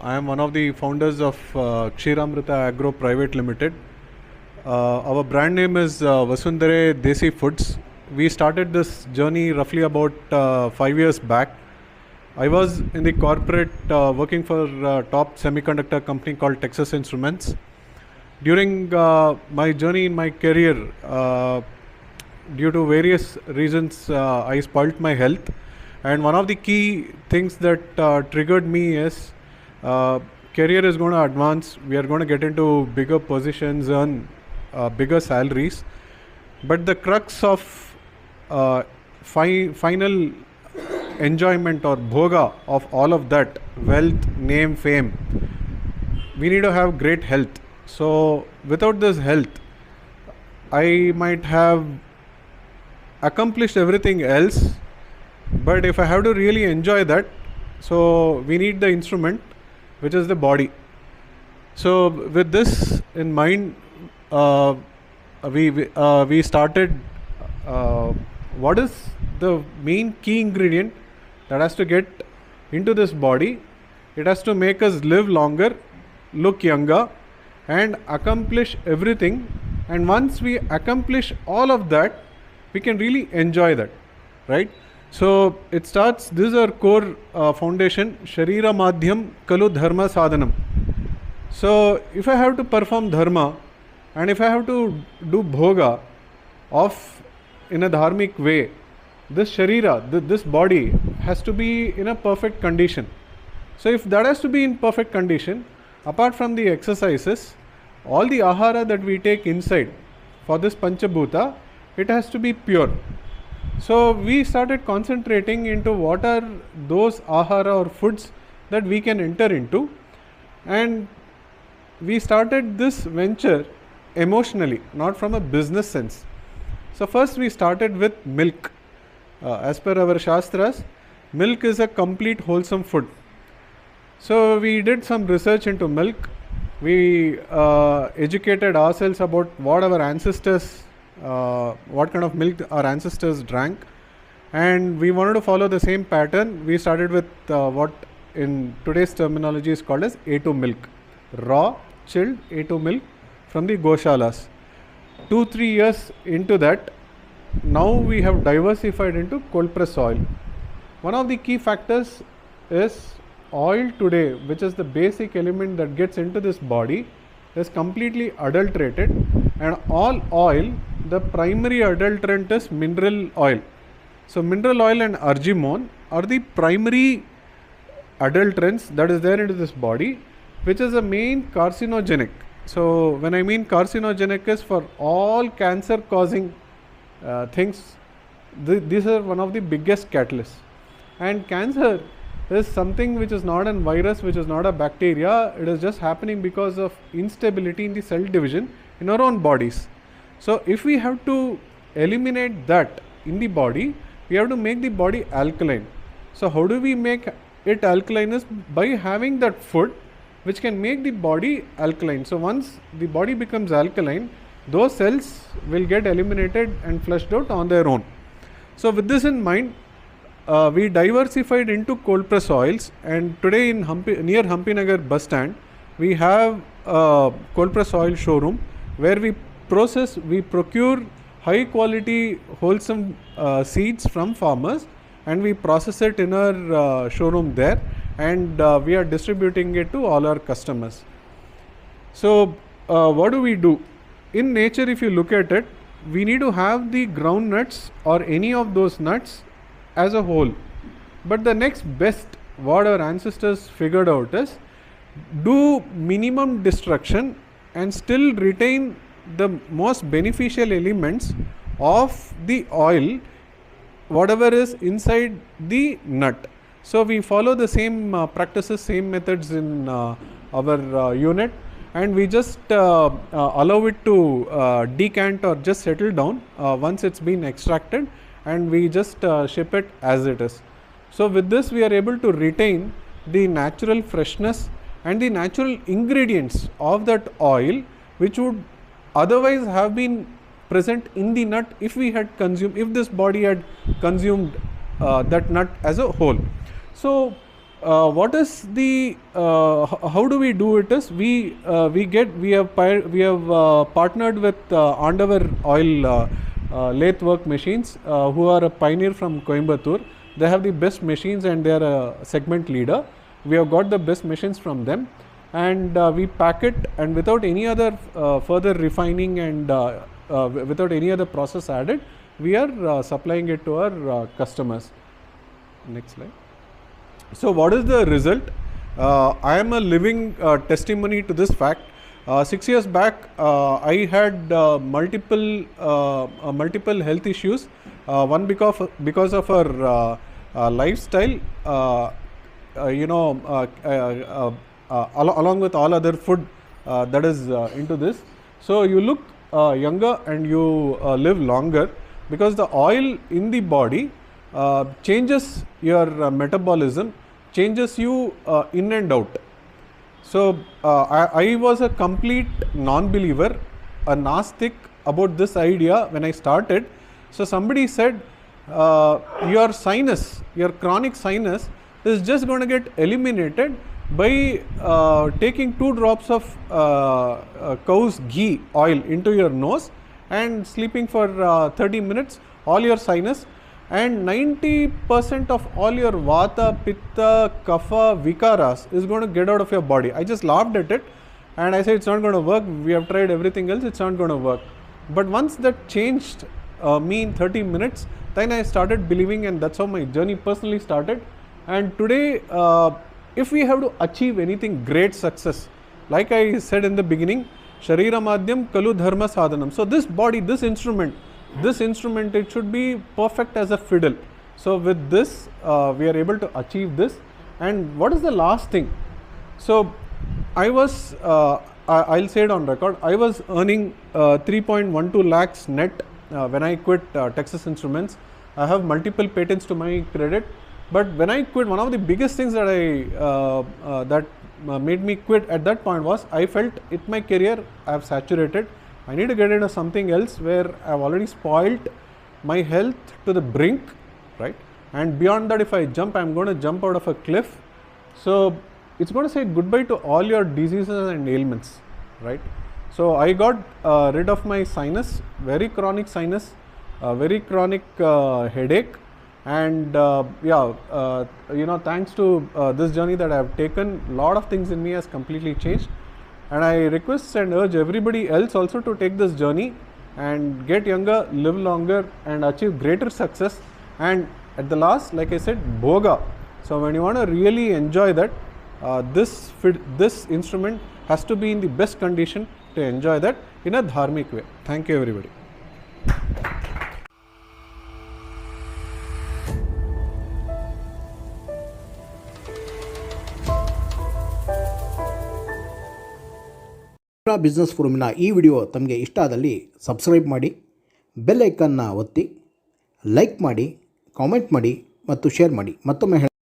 I am one of the founders of Ksheeramrutha Agro Pvt Ltd. Our brand name is Vasundhare Desi Foods. We started this journey roughly about 5 years back. I was in the corporate working for a top semiconductor company called Texas Instruments. During my journey in my career, due to various reasons, I spoilt my health. And one of the key things that triggered me is career is going to advance. We are going to get into bigger positions, earn bigger salaries. But the crux of final enjoyment or bhoga of all of that, wealth, name, fame, we need to have great health. So without this health, I might have accomplished everything else, but if I have to really enjoy that, so we need the instrument, which is the body. So with this in mind, we started what is the main key ingredient that has to get into this body. It has to make us live longer, look younger, and accomplish everything. And once we accomplish all of that, we can really enjoy that, right? So it starts, this is our core foundation, SHAREERAMADHYAM KALU DHARMA SADANAM. So if I have to perform dharma and if I have to do bhoga of in a dharmic way, this sharira, this body has to be in a perfect condition. So if that has to be in perfect condition, apart from the exercises, all the ahara that we take inside for this panchabhuta, it has to be pure. So we started concentrating into what are those ahara or foods that we can enter into, and we started this venture emotionally, not from a business sense. So first we started with milk. As per our shastras, milk is a complete wholesome food. So we did some research into milk. We educated ourselves about what our ancestors, what kind of milk our ancestors drank, and we wanted to follow the same pattern. We started with what in today's terminology is called as A2 milk, raw, chilled A2 milk from the Goshalas. 2-3 years into that, now we have diversified into cold press oil. One of the key factors is oil today, which is the basic element that gets into this body, is completely adulterated, and all oil, the primary adulterant is mineral oil. So mineral oil and argemone are the primary adulterants that is there into this body, which is the main carcinogenic. So when I mean carcinogenic is for all cancer causing things, these are one of the biggest catalysts. And cancer is something which is not a virus, which is not a bacteria. It is just happening because of instability in the cell division in our own bodies. So if we have to eliminate that in the body, we have to make the body alkaline. So how do we make it alkaline? Is by having that food which can make the body alkaline. So once the body becomes alkaline, those cells will get eliminated and flushed out on their own. So with this in mind, we diversified into cold press oils, and today in near Hampi Nagar bus stand, we have a cold press oil showroom where we procure high quality wholesome seeds from farmers, and we process it in our showroom there, and we are distributing it to all our customers. So what do we do? In nature, if you look at it, we need to have the ground nuts or any of those nuts as a whole. But the next best what our ancestors figured out is do minimum destruction and still retain the most beneficial elements of the oil, whatever is inside the nut. So we follow the same practices, same methods in our unit, and we just allow it to decant or just settle down once it's been extracted, and we just ship it as it is. So with this we are able to retain the natural freshness and the natural ingredients of that oil, which would otherwise have been present in the nut if we had consumed, if this body had consumed that nut as a whole. So what is the how do we do it is we have partnered with Andavar oil lathe work machines, who are a pioneer from Coimbatore. They have the best machines and they are a segment leader. We have got the best machines from them, and we pack it, and without any other further refining and without any other process added, we are supplying it to our customers. Next slide. So what is the result? I am a living testimony to this fact. 6 years back, I had multiple health issues. One because of our lifestyle, along with all other food that is into this. So you look younger and you live longer, because the oil in the body changes your metabolism, changes you in and out. So I was a complete non-believer, a Nastic about this idea when I started. So somebody said, your sinus, your chronic sinus is just going to get eliminated by taking 2 drops of cow's ghee oil into your nose and sleeping for 30 minutes, all your sinus and 90% of all your vata, pitta, kapha, vikaras is going to get out of your body. I just laughed at it and I said it's not going to work. We have tried everything else, it's not going to work. But once that changed me in 30 minutes, then I started believing, and that's how my journey personally started. And today, if we have to achieve anything great success, like I said in the beginning, SHAREERAMADHYAM KALU DHARMA SADANAM. So this body, this instrument, it should be perfect as a fiddle. So with this, we are able to achieve this. And what is the last thing? So I was, I'll say it on record, I was earning 3.12 lakhs net when I quit Texas Instruments. I have multiple patents to my credit. But when I quit, one of the biggest things that made me quit at that point was I felt in my career I have saturated. I need to get into something else where I have already spoiled my health to the brink, right? And beyond that, if I jump, I am going to jump out of a cliff. So it's going to say goodbye to all your diseases and ailments, right? So I got rid of my sinus, very chronic sinus, very chronic headache. And thanks to this journey that I have taken, a lot of things in me has completely changed. And I request and urge everybody else also to take this journey and get younger, live longer and achieve greater success. And at the last, like I said, bhoga. So when you want to really enjoy that, this instrument has to be in the best condition to enjoy that in a dharmic way. Thank you everybody. Business ಫೋರಮ್ನ ಈ video ತಮಗೆ ಇಷ್ಟ ಆದಲ್ಲಿ subscribe ಮಾಡಿ, bell ಐಕನ್ನ ಒತ್ತಿ, like ಮಾಡಿ, comment ಮಾಡಿ ಮತ್ತು ಶೇರ್ ಮಾಡಿ. ಮತ್ತೊಮ್ಮೆ